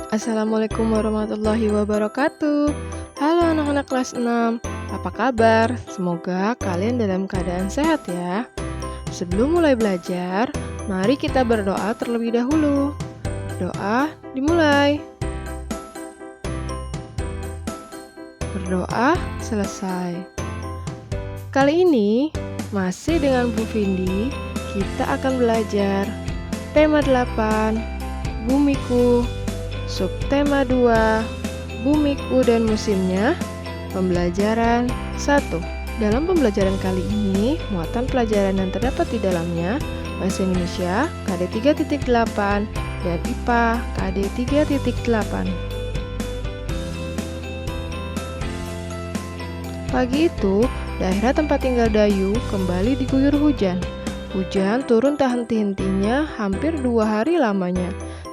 Assalamualaikum warahmatullahi wabarakatuh. Halo anak-anak kelas 6, apa kabar? Semoga kalian dalam keadaan sehat ya. Sebelum mulai belajar, mari kita berdoa terlebih dahulu. Doa dimulai. Berdoa selesai. Kali ini, masih dengan Bu Vindi, kita akan belajar tema 8, Bumiku. Subtema 2, Bumiku dan Musimnya. Pembelajaran 1. Dalam pembelajaran kali ini, muatan pelajaran yang terdapat di dalamnya Bahasa Indonesia KD 3.8 dan IPA KD 3.8. Pagi itu, daerah tempat tinggal Dayu kembali diguyur hujan. Hujan turun tak henti-hentinya hampir 2 hari lamanya.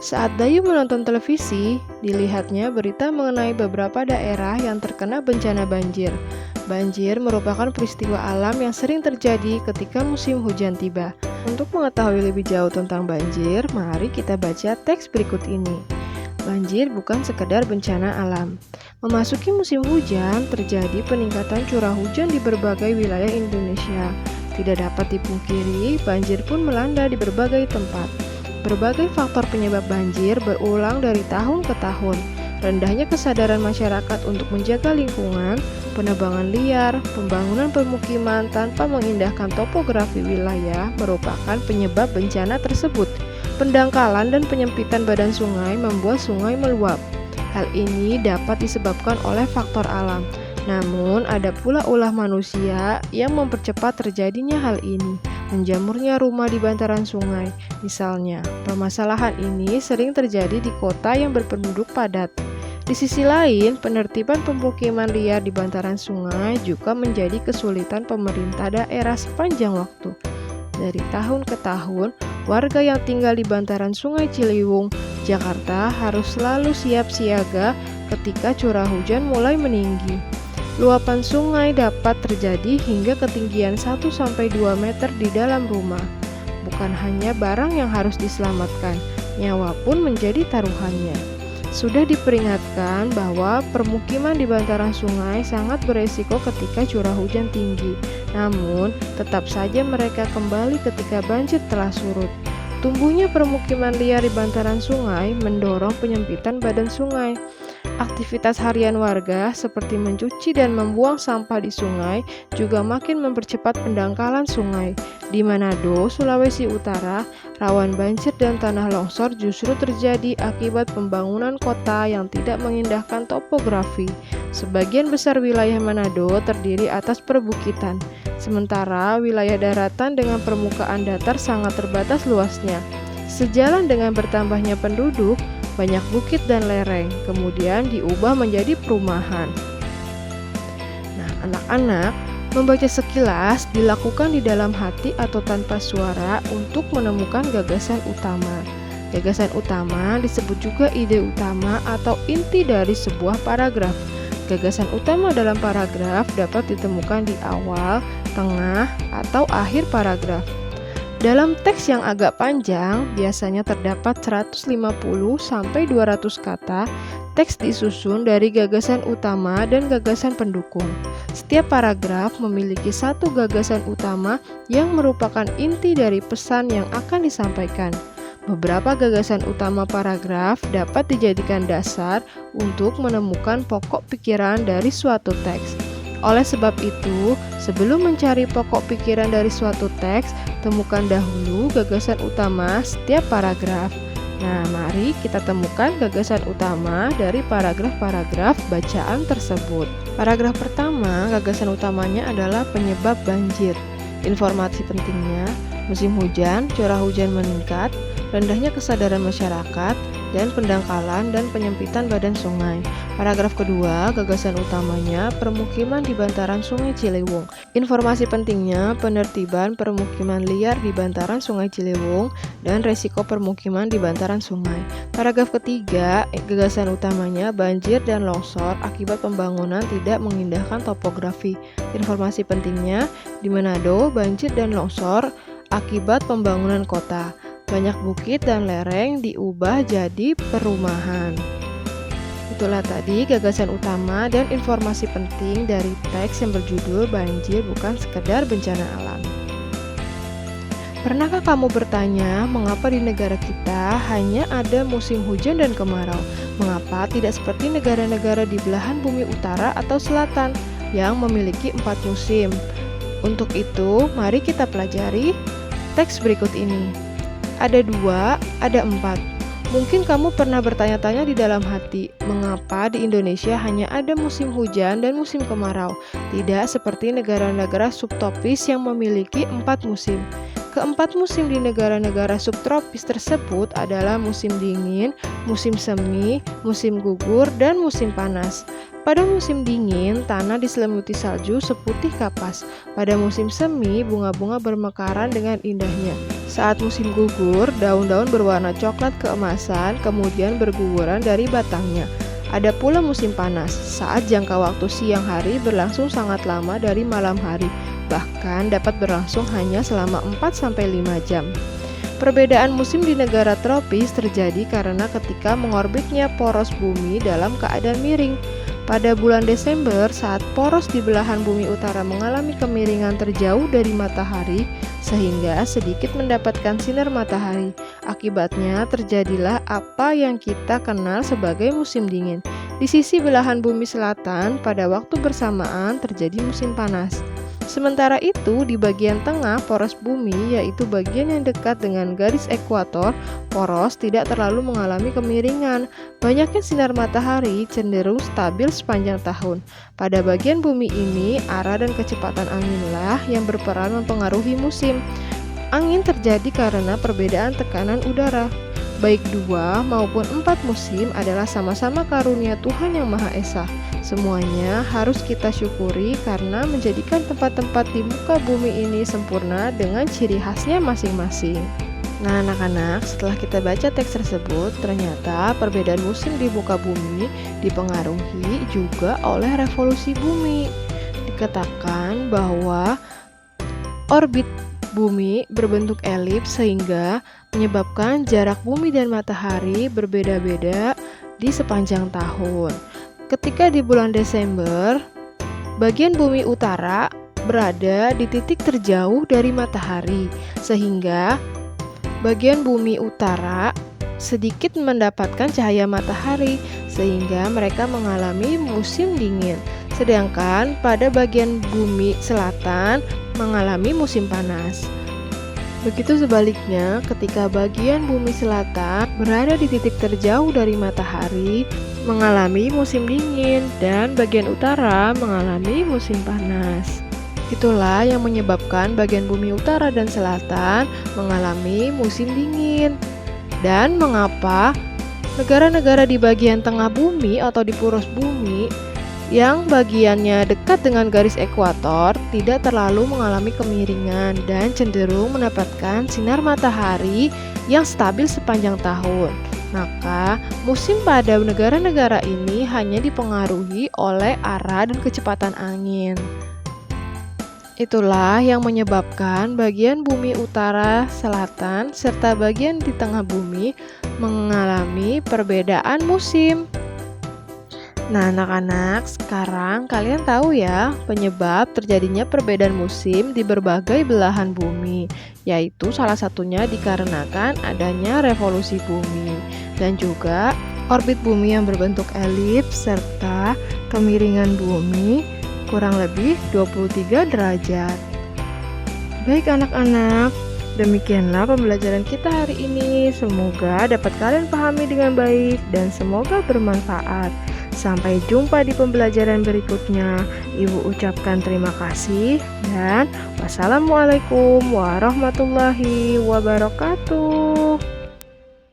Saat Dayu menonton televisi, dilihatnya berita mengenai beberapa daerah yang terkena bencana banjir. Banjir merupakan peristiwa alam yang sering terjadi ketika musim hujan tiba. Untuk mengetahui lebih jauh tentang banjir, mari kita baca teks berikut ini. Banjir bukan sekedar bencana alam. Memasuki musim hujan, terjadi peningkatan curah hujan di berbagai wilayah Indonesia. Tidak dapat dipungkiri, banjir pun melanda di berbagai tempat. Berbagai faktor penyebab banjir berulang dari tahun ke tahun. Rendahnya kesadaran masyarakat untuk menjaga lingkungan, penebangan liar, pembangunan permukiman tanpa mengindahkan topografi wilayah merupakan penyebab bencana tersebut. Pendangkalan dan penyempitan badan sungai membuat sungai meluap. Hal ini dapat disebabkan oleh faktor alam. Namun, ada pula ulah manusia yang mempercepat terjadinya hal ini. Menjamurnya rumah di bantaran sungai. Misalnya, permasalahan ini sering terjadi di kota yang berpenduduk padat. Di sisi lain, penertiban pemukiman liar di bantaran sungai juga menjadi kesulitan pemerintah daerah sepanjang waktu. Dari tahun ke tahun, warga yang tinggal di bantaran Sungai Ciliwung, Jakarta harus selalu siap siaga ketika curah hujan mulai meninggi. Luapan sungai dapat terjadi hingga ketinggian 1-2 meter di dalam rumah. Bukan hanya barang yang harus diselamatkan, nyawa pun menjadi taruhannya. Sudah diperingatkan bahwa permukiman di bantaran sungai sangat beresiko ketika curah hujan tinggi. Namun, tetap saja mereka kembali ketika banjir telah surut. Tumbuhnya permukiman liar di bantaran sungai mendorong penyempitan badan sungai. Aktivitas harian warga seperti mencuci dan membuang sampah di sungai juga makin mempercepat pendangkalan sungai. Di Manado, Sulawesi Utara, rawan banjir dan tanah longsor justru terjadi akibat pembangunan kota yang tidak mengindahkan topografi. Sebagian besar wilayah Manado terdiri atas perbukitan, sementara wilayah daratan dengan permukaan datar sangat terbatas luasnya. Sejalan dengan bertambahnya penduduk, banyak bukit dan lereng, kemudian diubah menjadi perumahan. Nah, anak-anak, membaca sekilas dilakukan di dalam hati atau tanpa suara untuk menemukan gagasan utama. Gagasan utama disebut juga ide utama atau inti dari sebuah paragraf. Gagasan utama dalam paragraf dapat ditemukan di awal, tengah, atau akhir paragraf. Dalam teks yang agak panjang, biasanya terdapat 150-200 kata. Teks disusun dari gagasan utama dan gagasan pendukung. Setiap paragraf memiliki satu gagasan utama yang merupakan inti dari pesan yang akan disampaikan. Beberapa gagasan utama paragraf dapat dijadikan dasar untuk menemukan pokok pikiran dari suatu teks. Oleh sebab itu, sebelum mencari pokok pikiran dari suatu teks, temukan dahulu gagasan utama setiap paragraf. Nah, mari kita temukan gagasan utama dari paragraf-paragraf bacaan tersebut. Paragraf pertama, gagasan utamanya adalah penyebab banjir. Informasi pentingnya, musim hujan, curah hujan meningkat, rendahnya kesadaran masyarakat, dan pendangkalan dan penyempitan badan sungai. Paragraf kedua, gagasan utamanya permukiman di bantaran Sungai Ciliwung. Informasi pentingnya penertiban permukiman liar di bantaran Sungai Ciliwung dan resiko permukiman di bantaran sungai. Paragraf ketiga, gagasan utamanya banjir dan longsor akibat pembangunan tidak mengindahkan topografi. Informasi pentingnya di Manado banjir dan longsor akibat pembangunan kota. Banyak bukit dan lereng diubah jadi perumahan. Itulah tadi gagasan utama dan informasi penting dari teks yang berjudul Banjir Bukan Sekedar Bencana Alam. Pernahkah kamu bertanya mengapa di negara kita hanya ada musim hujan dan kemarau? Mengapa tidak seperti negara-negara di belahan bumi utara atau selatan yang memiliki 4 musim? Untuk itu, mari kita pelajari teks berikut ini. Ada 2, ada 4. Mungkin kamu pernah bertanya-tanya di dalam hati, mengapa di Indonesia hanya ada musim hujan dan musim kemarau, tidak seperti negara-negara subtropis yang memiliki 4 musim. Keempat musim di negara-negara subtropis tersebut adalah musim dingin, musim semi, musim gugur, dan musim panas. Pada musim dingin, tanah diselimuti salju seputih kapas. Pada musim semi, bunga-bunga bermekaran dengan indahnya. Saat musim gugur, daun-daun berwarna coklat keemasan, kemudian berguguran dari batangnya. Ada pula musim panas, saat jangka waktu siang hari berlangsung sangat lama dari malam hari, bahkan dapat berlangsung hanya selama 4-5 jam. Perbedaan musim di negara tropis terjadi karena ketika mengorbitnya poros bumi dalam keadaan miring. Pada bulan Desember, saat poros di belahan bumi utara mengalami kemiringan terjauh dari matahari, sehingga sedikit mendapatkan sinar matahari. Akibatnya terjadilah apa yang kita kenal sebagai musim dingin. Di sisi belahan bumi selatan, pada waktu bersamaan terjadi musim panas. Sementara itu, di bagian tengah poros bumi, yaitu bagian yang dekat dengan garis ekuator, poros tidak terlalu mengalami kemiringan. Banyaknya sinar matahari cenderung stabil sepanjang tahun. Pada bagian bumi ini, arah dan kecepatan anginlah yang berperan mempengaruhi musim. Angin terjadi karena perbedaan tekanan udara. Baik 2 maupun 4 musim adalah sama-sama karunia Tuhan Yang Maha Esa. Semuanya harus kita syukuri karena menjadikan tempat-tempat di muka bumi ini sempurna dengan ciri khasnya masing-masing. Nah anak-anak, setelah kita baca teks tersebut, ternyata perbedaan musim di muka bumi dipengaruhi juga oleh revolusi bumi. Dikatakan bahwa orbit bumi berbentuk elips sehingga menyebabkan jarak bumi dan matahari berbeda-beda di sepanjang tahun. Ketika di bulan Desember, bagian bumi utara berada di titik terjauh dari matahari, sehingga bagian bumi utara sedikit mendapatkan cahaya matahari, sehingga mereka mengalami musim dingin. Sedangkan pada bagian bumi selatan mengalami musim panas. Begitu sebaliknya, ketika bagian bumi selatan berada di titik terjauh dari matahari, mengalami musim dingin, dan bagian utara mengalami musim panas. Itulah yang menyebabkan bagian bumi utara dan selatan mengalami musim dingin. Dan mengapa negara-negara di bagian tengah bumi atau di poros bumi yang bagiannya dekat dengan garis ekuator tidak terlalu mengalami kemiringan dan cenderung mendapatkan sinar matahari yang stabil sepanjang tahun. Maka, musim pada negara-negara ini hanya dipengaruhi oleh arah dan kecepatan angin. Itulah yang menyebabkan bagian bumi utara, selatan, serta bagian di tengah bumi mengalami perbedaan musim. Nah anak-anak, sekarang kalian tahu ya penyebab terjadinya perbedaan musim di berbagai belahan bumi, yaitu salah satunya dikarenakan adanya revolusi bumi dan juga orbit bumi yang berbentuk elips serta kemiringan bumi kurang lebih 23 derajat. Baik anak-anak, demikianlah pembelajaran kita hari ini. Semoga dapat kalian pahami dengan baik dan semoga bermanfaat. Sampai jumpa di pembelajaran berikutnya. Ibu ucapkan terima kasih dan wassalamualaikum warahmatullahi wabarakatuh.